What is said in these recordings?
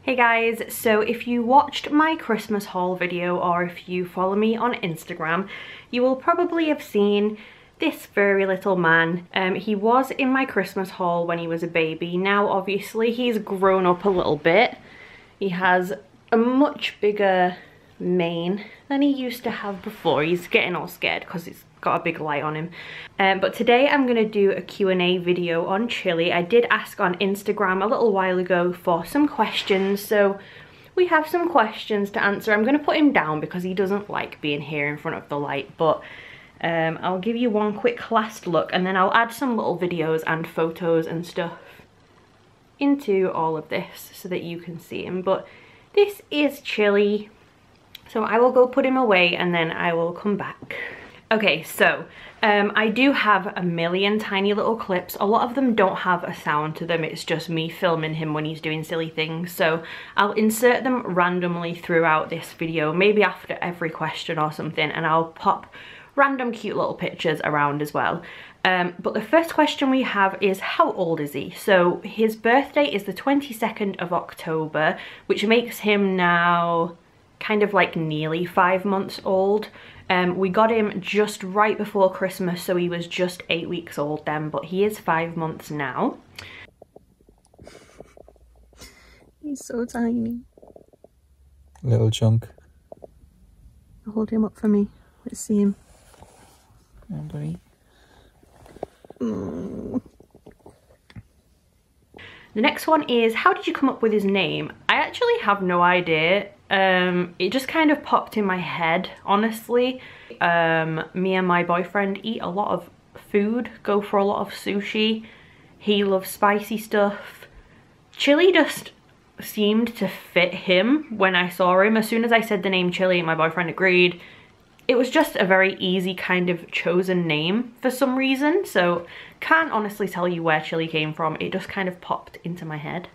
Hey guys, so if you watched my Christmas haul video or if you follow me on Instagram, you will probably have seen this furry little man. He was in my Christmas haul when he was a baby. Now obviously he's grown up a little bit. He has a much bigger mane than he used to have before. He's getting all scared because he's got a big light on him. But today I'm going to do a Q&A video on Chilli. I did ask on Instagram a little while ago for some questions, so we have some questions to answer. I'm going to put him down because he doesn't like being here in front of the light, but I'll give you one quick last look and then I'll add some little videos and photos and stuff into all of this so that you can see him. But this is Chilli, so I will go put him away and then I will come back. Okay, so I do have a million tiny little clips. A lot of them don't have a sound to them. It's just me filming him when he's doing silly things. So I'll insert them randomly throughout this video, maybe after every question or something, and I'll pop random cute little pictures around as well. But the first question we have is, how old is he? So his birthday is the 22nd of October, which makes him now kind of like nearly 5 months old. We got him just right before Christmas, so he was just 8 weeks old then, but he is 5 months now. He's so tiny. Little chunk. Hold him up for me. Let's see him. Yeah, buddy. Mm. The next one is, how did you come up with his name? I actually have no idea. It just kind of popped in my head, honestly. Me and my boyfriend eat a lot of food, go for a lot of sushi. He loves spicy stuff. Chilli just seemed to fit him when I saw him. As soon as I said the name Chilli, my boyfriend agreed. It was just a very easy kind of chosen name for some reason, so can't honestly tell you where Chilli came from. It just kind of popped into my head.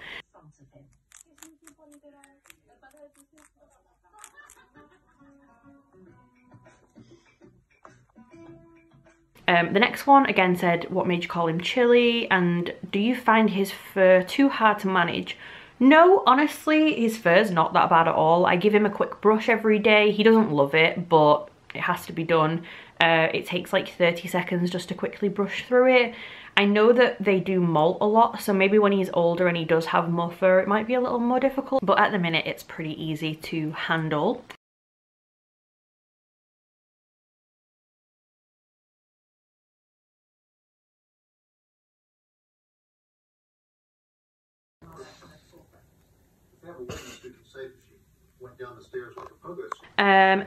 The next one again said, what made you call him Chilli, and do you find his fur too hard to manage? No, honestly, his fur's not that bad at all. I give him a quick brush every day. He doesn't love it, but it has to be done. It takes like 30 seconds just to quickly brush through it. I know that they do molt a lot, so maybe when he's older and he does have more fur, it might be a little more difficult, but at the minute it's pretty easy to handle.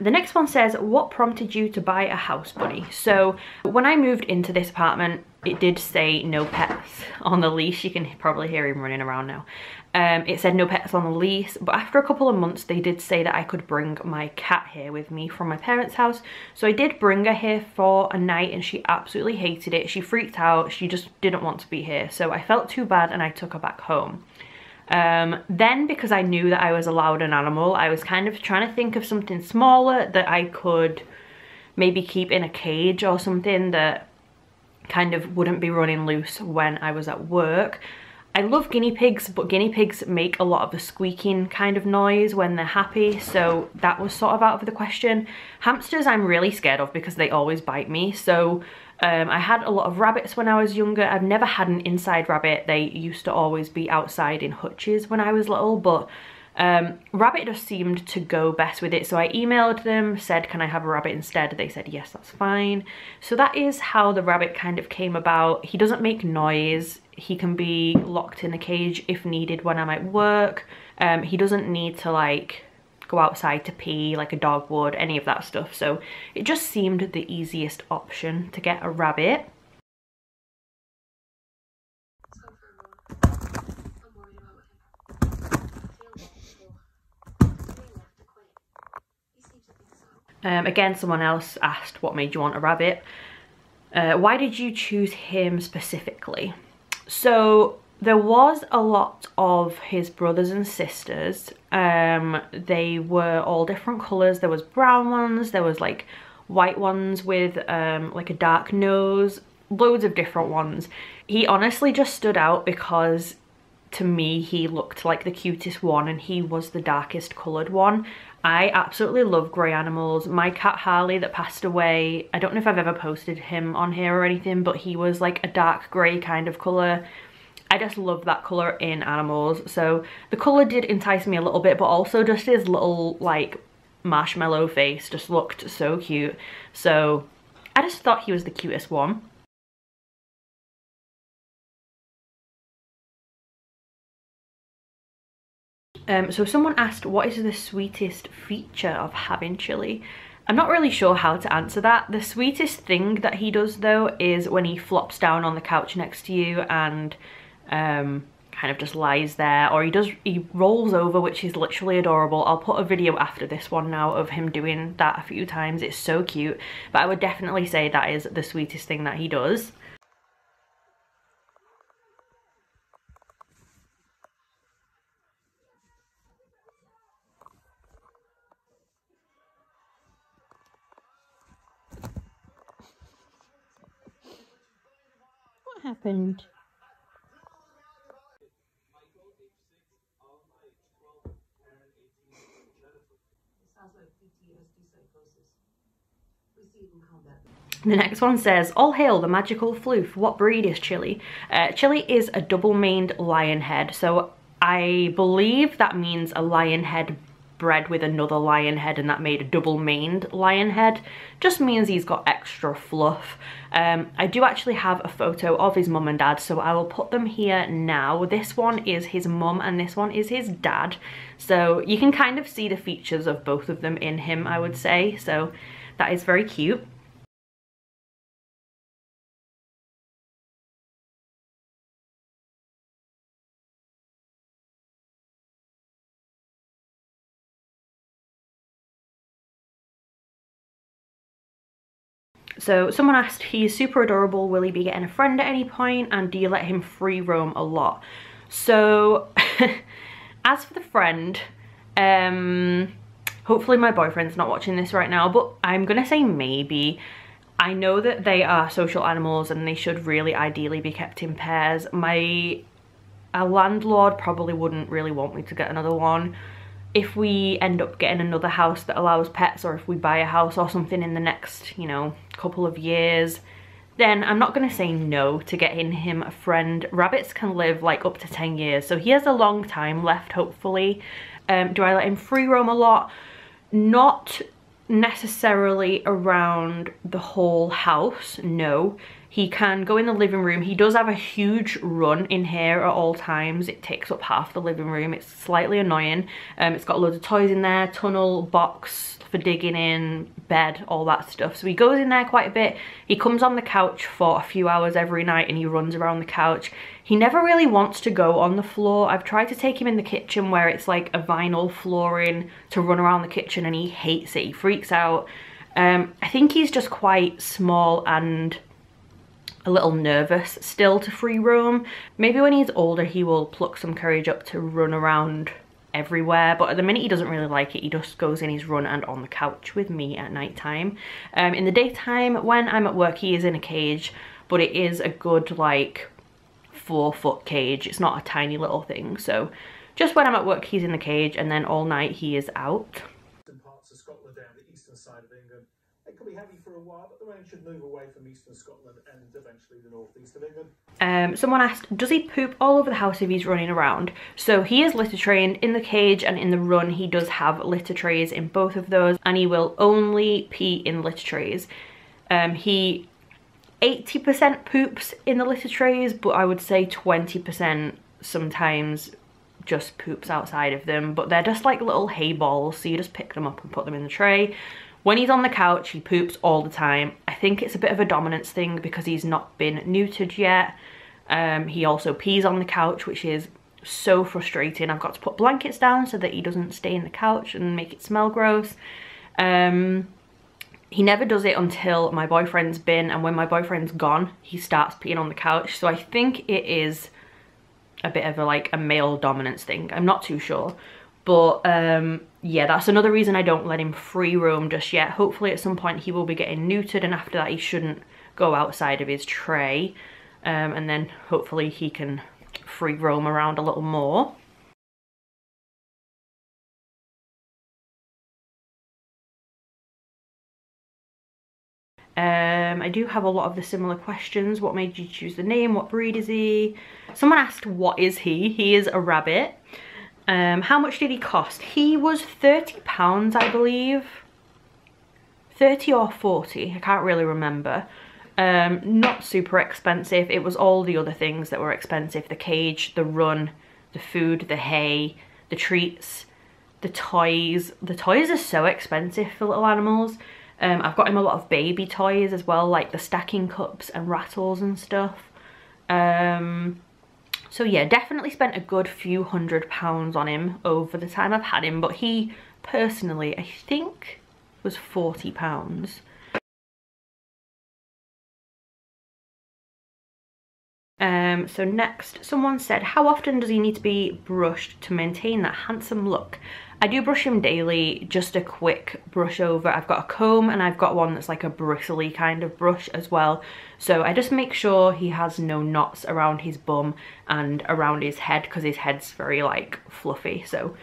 The next one says, what prompted you to buy a house bunny? So when I moved into this apartment, it did say no pets on the lease. You can probably hear him running around now. It said no pets on the lease, but after a couple of months they did say that I could bring my cat here with me from my parents' house. So I did bring her here for a night and she absolutely hated it. She freaked out. She just didn't want to be here. So I felt too bad and I took her back home. Then because I knew that I was allowed an animal, I was kind of trying to think of something smaller that I could maybe keep in a cage or something that kind of wouldn't be running loose when I was at work. I love guinea pigs, but guinea pigs make a lot of the squeaking kind of noise when they're happy, so that was sort of out of the question. Hamsters I'm really scared of because they always bite me, so I had a lot of rabbits when I was younger. I've never had an inside rabbit. They used to always be outside in hutches when I was little, but rabbit just seemed to go best with it. So I emailed them, said, can I have a rabbit instead? They said, yes, that's fine. So that is how the rabbit kind of came about. He doesn't make noise. He can be locked in a cage if needed when I'm at work. He doesn't need to like go outside to pee like a dog would, any of that stuff. So it just seemed the easiest option to get a rabbit. Again, someone else asked, what made you want a rabbit? Why did you choose him specifically? So there was a lot of his brothers and sisters. They were all different colours. There was brown ones, there was like white ones with like a dark nose, loads of different ones. He honestly just stood out because to me he looked like the cutest one, and he was the darkest coloured one. I absolutely love grey animals. My cat Harley that passed away, I don't know if I've ever posted him on here or anything, but he was like a dark grey kind of colour. I just love that colour in animals. So the colour did entice me a little bit, but also just his little like marshmallow face just looked so cute. So I just thought he was the cutest one. So someone asked, what is the sweetest feature of having Chilli? I'm not really sure how to answer that. The sweetest thing that he does though is when he flops down on the couch next to you and kind of just lies there, or he rolls over, which is literally adorable. I'll put a video after this one now of him doing that a few times. It's so cute, but I would definitely say that is the sweetest thing that he does. What happened? The next one says, all hail the magical floof, what breed is Chilli? Chilli is a double-maned Lionhead, so I believe that means a Lionhead bred with another Lionhead, and that made a double-maned Lionhead. Just means he's got extra fluff. I do actually have a photo of his mum and dad, so I will put them here now. This one is his mum and this one is his dad, so you can kind of see the features of both of them in him, I would say, so that is very cute. So someone asked, he's super adorable, will he be getting a friend at any point, and do you let him free roam a lot? So as for the friend, hopefully my boyfriend's not watching this right now, but I'm gonna say maybe. I know that they are social animals and they should really ideally be kept in pairs. Our landlord probably wouldn't really want me to get another one. If we end up getting another house that allows pets, or if we buy a house or something in the next, you know, couple of years, then I'm not gonna say no to getting him a friend. Rabbits can live like up to 10 years, so he has a long time left, hopefully. Do I let him free roam a lot? Not necessarily around the whole house, no. He can go in the living room. He does have a huge run in here at all times. It takes up half the living room. It's slightly annoying. It's got loads of toys in there, tunnel, box for digging in, bed, all that stuff. So he goes in there quite a bit. He comes on the couch for a few hours every night and he runs around the couch. He never really wants to go on the floor. I've tried to take him in the kitchen where it's like a vinyl flooring to run around the kitchen, and he hates it. He freaks out. I think he's just quite small and a little nervous still to free roam. Maybe when he's older he will pluck some courage up to run around everywhere, but at the minute he doesn't really like it. He just goes in his run and on the couch with me at night time. In the daytime when I'm at work he is in a cage, but it is a good like 4-foot cage. It's not a tiny little thing, so just when I'm at work he's in the cage, and then all night he is out. Parts of Scotland down the eastern side of England. It could be heavy for a while, but the rain should move away from eastern Scotland and eventually the northeast of England. Someone asked, does he poop all over the house if he's running around? So he is litter trained in the cage, and in the run he does have litter trays in both of those, and he will only pee in litter trays. He 80% poops in the litter trays, but I would say 20% sometimes just poops outside of them, but they're just like little hay balls, so you just pick them up and put them in the tray. When he's on the couch he poops all the time. I think it's a bit of a dominance thing because he's not been neutered yet. He also pees on the couch, which is so frustrating. I've got to put blankets down so that he doesn't stay in the couch and make it smell gross. He never does it until my boyfriend's been, and when my boyfriend's gone he starts peeing on the couch. So I think it is a bit of a male dominance thing. I'm not too sure, but yeah, that's another reason I don't let him free roam just yet. Hopefully at some point he will be getting neutered, and after that he shouldn't go outside of his tray, and then hopefully he can free roam around a little more. I do have a lot of the similar questions. What made you choose the name? What breed is he? Someone asked, what is he? He is a rabbit. How much did he cost? He was £30, I believe. 30 or 40, I can't really remember. Not super expensive. It was all the other things that were expensive. The cage, the run, the food, the hay, the treats, the toys. The toys are so expensive for little animals. I've got him a lot of baby toys as well, like the stacking cups and rattles and stuff. So yeah, definitely spent a good few £100 on him over the time I've had him, but he personally, I think, was £40. So next, someone said, how often does he need to be brushed to maintain that handsome look? I do brush him daily, just a quick brush over. I've got a comb and I've got one that's like a bristly kind of brush as well. So I just make sure he has no knots around his bum and around his head, because his head's very like fluffy. So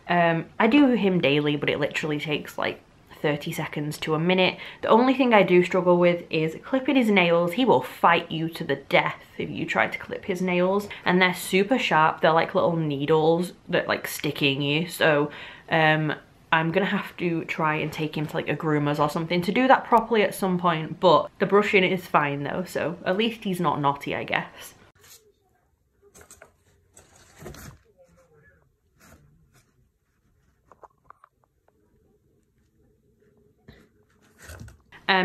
I do him daily, but it literally takes like 30 seconds to a minute. The only thing I do struggle with is clipping his nails. He will fight you to the death if you try to clip his nails, and they're super sharp. They're like little needles that like stick in you. So I'm gonna have to try and take him to like a groomer's or something to do that properly at some point, but the brushing is fine though, so at least he's not naughty, I guess.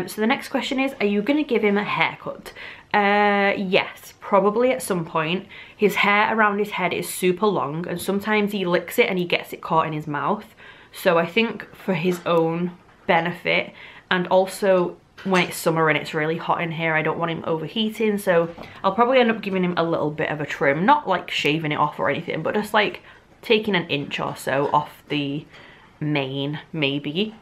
So the next question is, are you going to give him a haircut? Yes, probably at some point. His hair around his head is super long, and sometimes he licks it and he gets it caught in his mouth. So I think for his own benefit, and also when it's summer and it's really hot in here, I don't want him overheating, so I'll probably end up giving him a little bit of a trim. Not like shaving it off or anything, but just like taking an inch or so off the mane, maybe.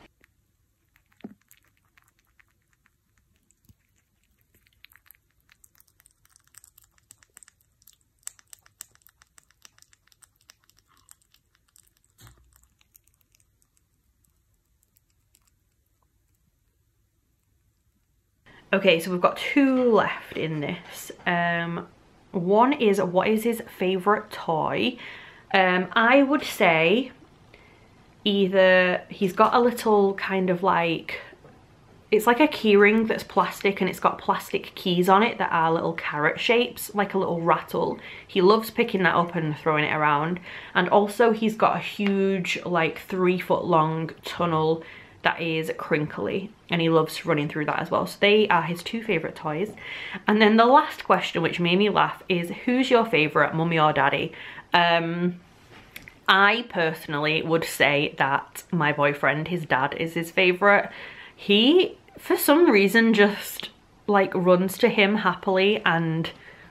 Okay, so we've got two left in this. One is, what is his favourite toy? I would say either he's got a little kind of like, it's like a keyring that's plastic and it's got plastic keys on it that are little carrot shapes, like a little rattle. He loves picking that up and throwing it around. And also he's got a huge like 3-foot long tunnel that is crinkly, and he loves running through that as well. So they are his two favourite toys. And then the last question, which made me laugh, is who's your favourite, mummy or daddy? I personally would say that my boyfriend, his dad, is his favourite. He, for some reason, just like runs to him happily and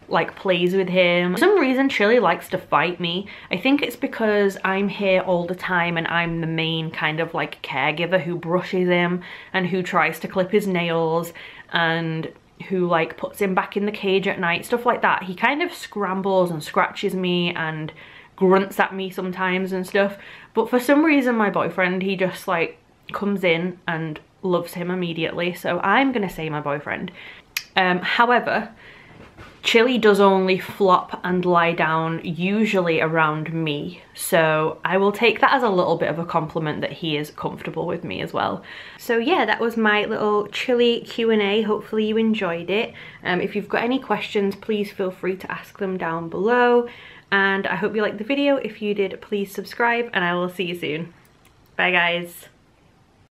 like plays with him. For some reason Chilli likes to fight me. I think it's because I'm here all the time and I'm the main kind of like caregiver who brushes him and who tries to clip his nails and who like puts him back in the cage at night, stuff like that. He kind of scrambles and scratches me and grunts at me sometimes and stuff, but for some reason my boyfriend, he just like comes in and loves him immediately. So I'm gonna say my boyfriend. However, Chilli does only flop and lie down usually around me, so I will take that as a little bit of a compliment that he is comfortable with me as well. So yeah, that was my little Chilli Q&A. Hopefully you enjoyed it. If you've got any questions, please feel free to ask them down below, and I hope you liked the video. If you did, please subscribe, and I will see you soon. Bye guys.